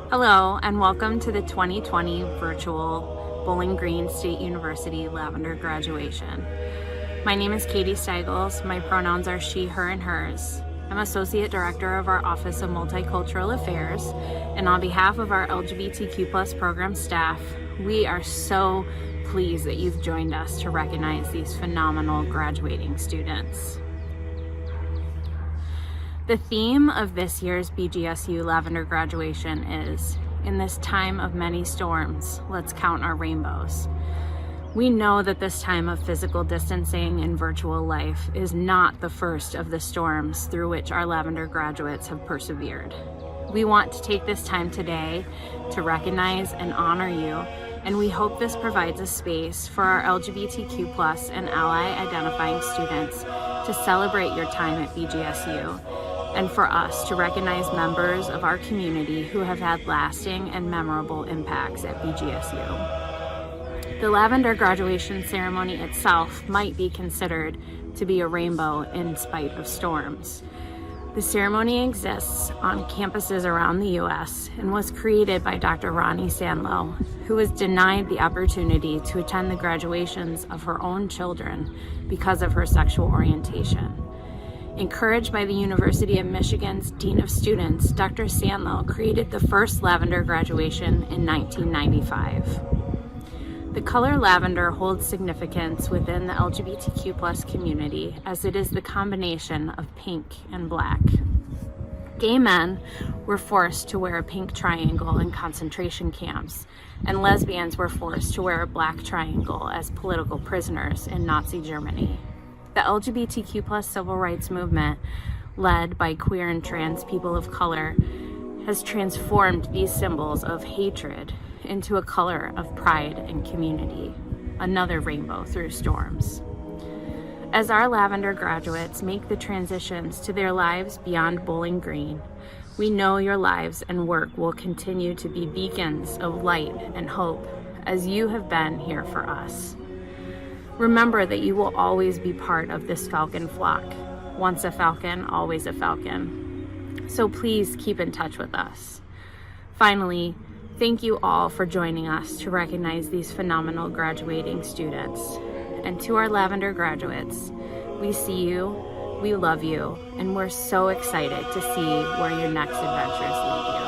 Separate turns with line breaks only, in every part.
Hello, and welcome to the 2020 virtual Bowling Green State University Lavender Graduation. My name is Katie Steigels. My pronouns are she, her, and hers. I'm Associate Director of our Office of Multicultural Affairs, and on behalf of our LGBTQ+ program staff, we are so pleased that you've joined us to recognize these phenomenal graduating students. The theme of this year's BGSU Lavender Graduation is, in this time of many storms, let's count our rainbows. We know that this time of physical distancing and virtual life is not the first of the storms through which our Lavender graduates have persevered. We want to take this time today to recognize and honor you, and we hope this provides a space for our LGBTQ+ and ally identifying students to celebrate your time at BGSU, and for us to recognize members of our community who have had lasting and memorable impacts at BGSU. The Lavender graduation ceremony itself might be considered to be a rainbow in spite of storms. The ceremony exists on campuses around the U.S. and was created by Dr. Ronnie Sandlow, who was denied the opportunity to attend the graduations of her own children because of her sexual orientation. Encouraged by the University of Michigan's Dean of Students, Dr. Sandlow created the first Lavender graduation in 1995. The color lavender holds significance within the LGBTQ+ community as it is the combination of pink and black. Gay men were forced to wear a pink triangle in concentration camps, and lesbians were forced to wear a black triangle as political prisoners in Nazi Germany. The LGBTQ+ civil rights movement, led by queer and trans people of color, has transformed these symbols of hatred into a color of pride and community, another rainbow through storms. As our Lavender graduates make the transitions to their lives beyond Bowling Green, we know your lives and work will continue to be beacons of light and hope as you have been here for us. Remember that you will always be part of this falcon flock. Once a falcon, always a falcon. So please keep in touch with us. Finally, thank you all for joining us to recognize these phenomenal graduating students. And to our Lavender graduates, we see you, we love you, and we're so excited to see where your next adventures lead you.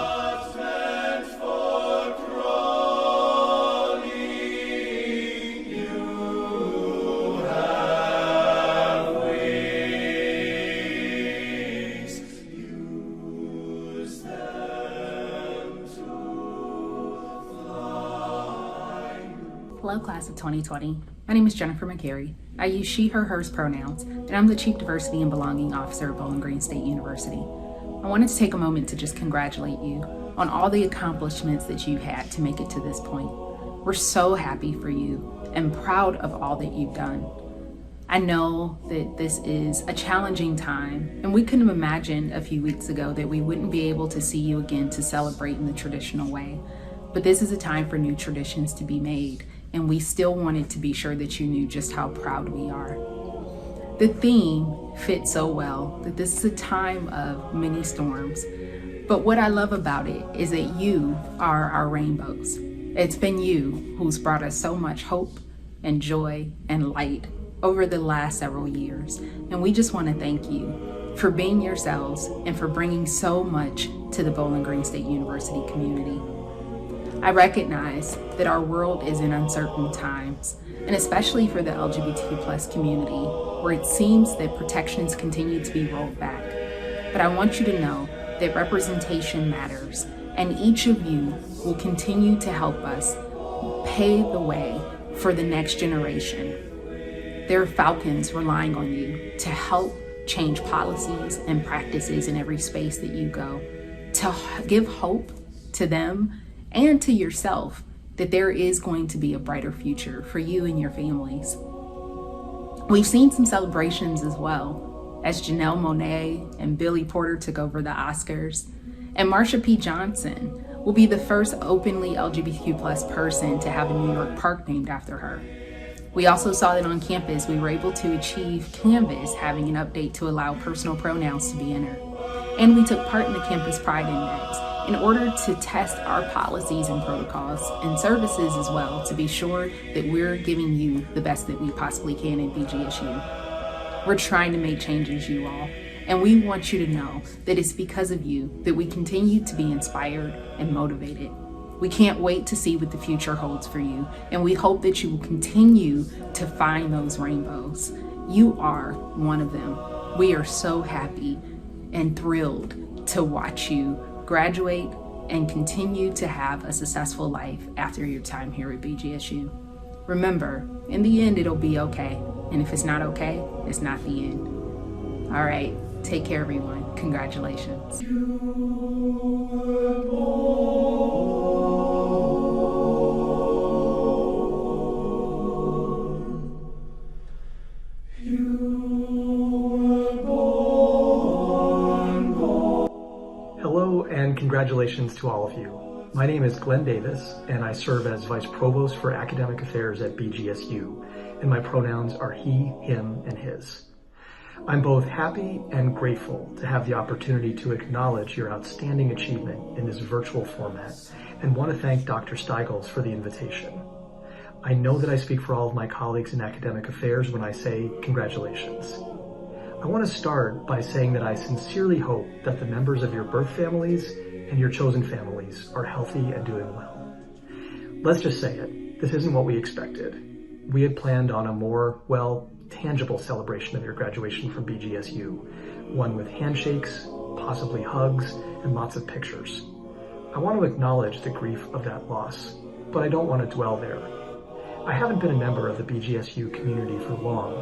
Hello, class of 2020. My name is Jennifer McCary. I use she, her, hers pronouns, and I'm the Chief Diversity and Belonging Officer at Bowling Green State University. I wanted to take a moment to just congratulate you on all the accomplishments that you had to make it to this point. We're so happy for you and proud of all that you've done. I know that this is a challenging time, and we couldn't have imagined a few weeks ago that we wouldn't be able to see you again to celebrate in the traditional way. But this is a time for new traditions to be made, and we still wanted to be sure that you knew just how proud we are. The theme fits so well that this is a time of many storms, but what I love about it is that you are our rainbows. It's been you who's brought us so much hope and joy and light over the last several years, and we just want to thank you for being yourselves and for bringing so much to the Bowling Green State University community. I recognize that our world is in uncertain times, and especially for the LGBTQ+ community, where it seems that protections continue to be rolled back. But I want you to know that representation matters, and each of you will continue to help us pave the way for the next generation. There are falcons relying on you to help change policies and practices in every space that you go, to give hope to them and to yourself that there is going to be a brighter future for you and your families. We've seen some celebrations as well, as Janelle Monáe and Billy Porter took over the Oscars, and Marsha P. Johnson will be the first openly LGBTQ+ person to have a New York park named after her. We also saw that on campus we were able to achieve Canvas having an update to allow personal pronouns to be entered. And we took part in the Campus Pride Index in order to test our policies and protocols and services as well, to be sure that we're giving you the best that we possibly can at BGSU. We're trying to make changes, you all, and we want you to know that it's because of you that we continue to be inspired and motivated. We can't wait to see what the future holds for you, and we hope that you will continue to find those rainbows. You are one of them. We are so happy and thrilled to watch you graduate and continue to have a successful life after your time here at BGSU. Remember, in the end, it'll be okay. And if it's not okay, it's not the end. All right, take care, everyone. Congratulations.
Hello and congratulations to all of you. My name is Glenn Davis and I serve as Vice Provost for Academic Affairs at BGSU, and my pronouns are he, him, and his. I'm both happy and grateful to have the opportunity to acknowledge your outstanding achievement in this virtual format and want to thank Dr. Steigels for the invitation. I know that I speak for all of my colleagues in academic affairs when I say congratulations. I want to start by saying that I sincerely hope that the members of your birth families and your chosen families are healthy and doing well. Let's just say it, this isn't what we expected. We had planned on a more, tangible celebration of your graduation from BGSU, one with handshakes, possibly hugs, and lots of pictures. I want to acknowledge the grief of that loss, but I don't want to dwell there. I haven't been a member of the BGSU community for long.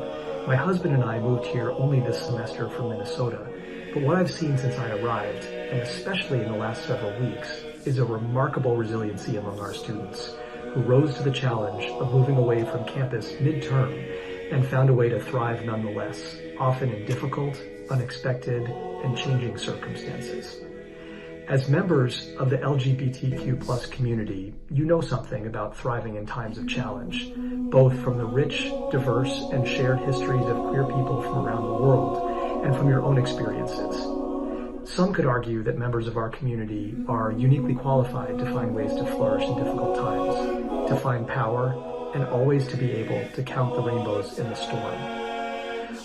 My husband and I moved here only this semester from Minnesota, but what I've seen since I arrived, and especially in the last several weeks, is a remarkable resiliency among our students who rose to the challenge of moving away from campus midterm and found a way to thrive nonetheless, often in difficult, unexpected, and changing circumstances. As members of the LGBTQ+ community, you know something about thriving in times of challenge, both from the rich, diverse, and shared histories of queer people from around the world, and from your own experiences. Some could argue that members of our community are uniquely qualified to find ways to flourish in difficult times, to find power, and always to be able to count the rainbows in the storm.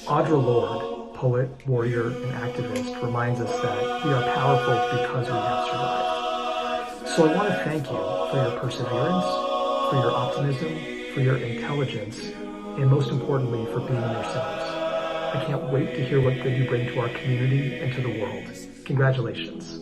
Audre Lorde, poet, warrior, and activist, reminds us that we are powerful because we have survived. So I want to thank you for your perseverance, for your optimism, for your intelligence, and most importantly, for being yourselves. I can't wait to hear what good you bring to our community and to the world. Congratulations.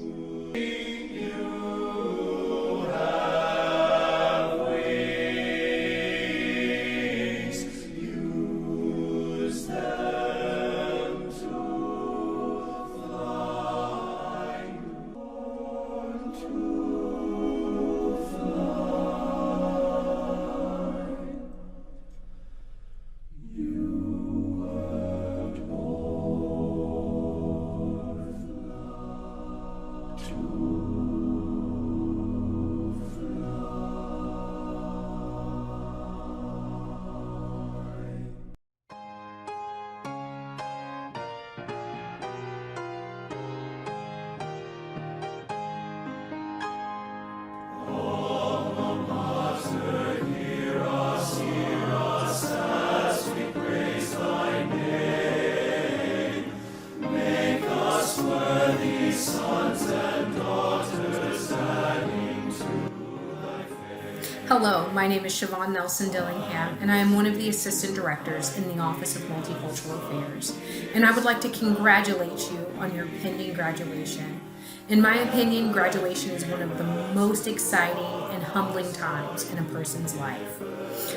Hello, my name is Siobhan Nelson Dillingham, and I am one of the Assistant Directors in the Office of Multicultural Affairs, and I would like to congratulate you on your pending graduation. In my opinion, graduation is one of the most exciting and humbling times in a person's life.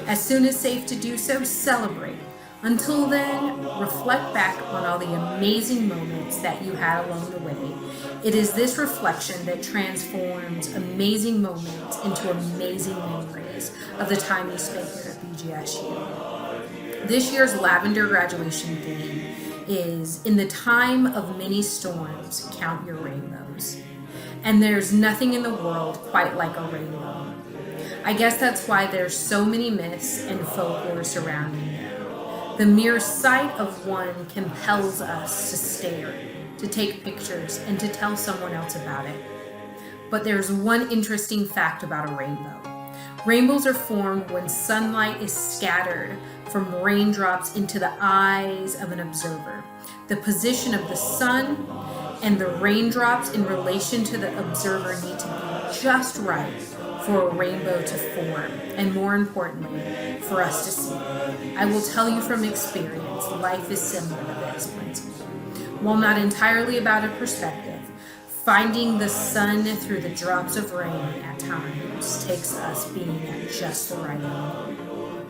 As soon as safe to do so, celebrate. Until then, reflect back on all the amazing moments that you had along the way. It is this reflection that transforms amazing moments into amazing memories of the time you spent here at BGSU. This year's Lavender Graduation theme is, in the time of many storms, count your rainbows. And there's nothing in the world quite like a rainbow. I guess that's why there's so many myths and folklore surrounding them. The mere sight of one compels us to stare, to take pictures, and to tell someone else about it. but there's one interesting fact about a rainbow. Rainbows are formed when sunlight is scattered from raindrops into the eyes of an observer. The position of the sun and the raindrops in relation to the observer need to be just right for a rainbow to form, and more importantly, for us to see. I will tell you from experience, life is similar to this principle. While not entirely about a perspective, finding the sun through the drops of rain at times takes us being at just the right angle.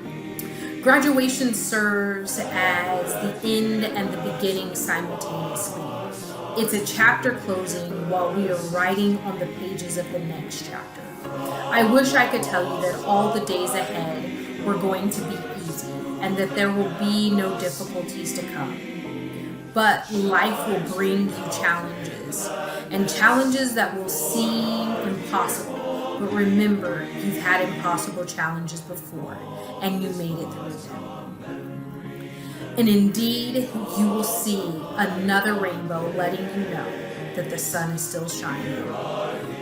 Graduation serves as the end and the beginning simultaneously. It's a chapter closing while we are writing on the pages of the next chapter. I wish I could tell you that all the days ahead were going to be easy and that there will be no difficulties to come. But life will bring you challenges, and challenges that will seem impossible. But remember, you've had impossible challenges before, and you made it through them. And indeed, you will see another rainbow letting you know that the sun is still shining.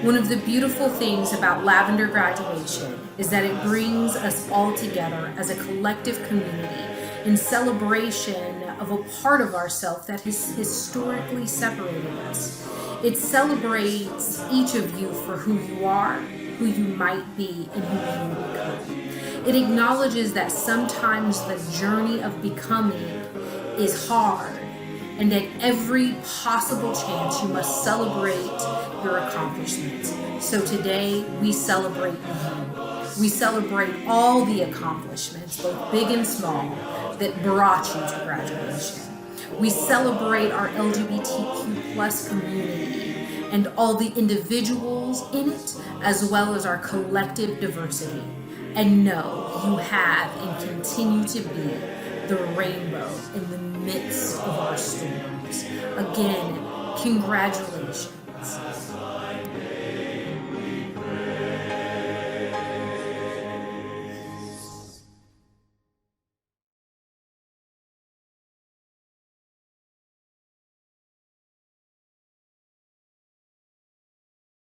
One of the beautiful things about Lavender Graduation is that it brings us all together as a collective community in celebration of a part of ourselves that has historically separated us. It celebrates each of you for who you are, who you might be, and who you will become. It acknowledges that sometimes the journey of becoming is hard, and at every possible chance you must celebrate your accomplishments. So today we celebrate you. We celebrate all the accomplishments, both big and small, that brought you to graduation. We celebrate our LGBTQ plus community and all the individuals in it, as well as our collective diversity. And know you have and continue to be the rainbow in the midst of our storms. Again, congratulations.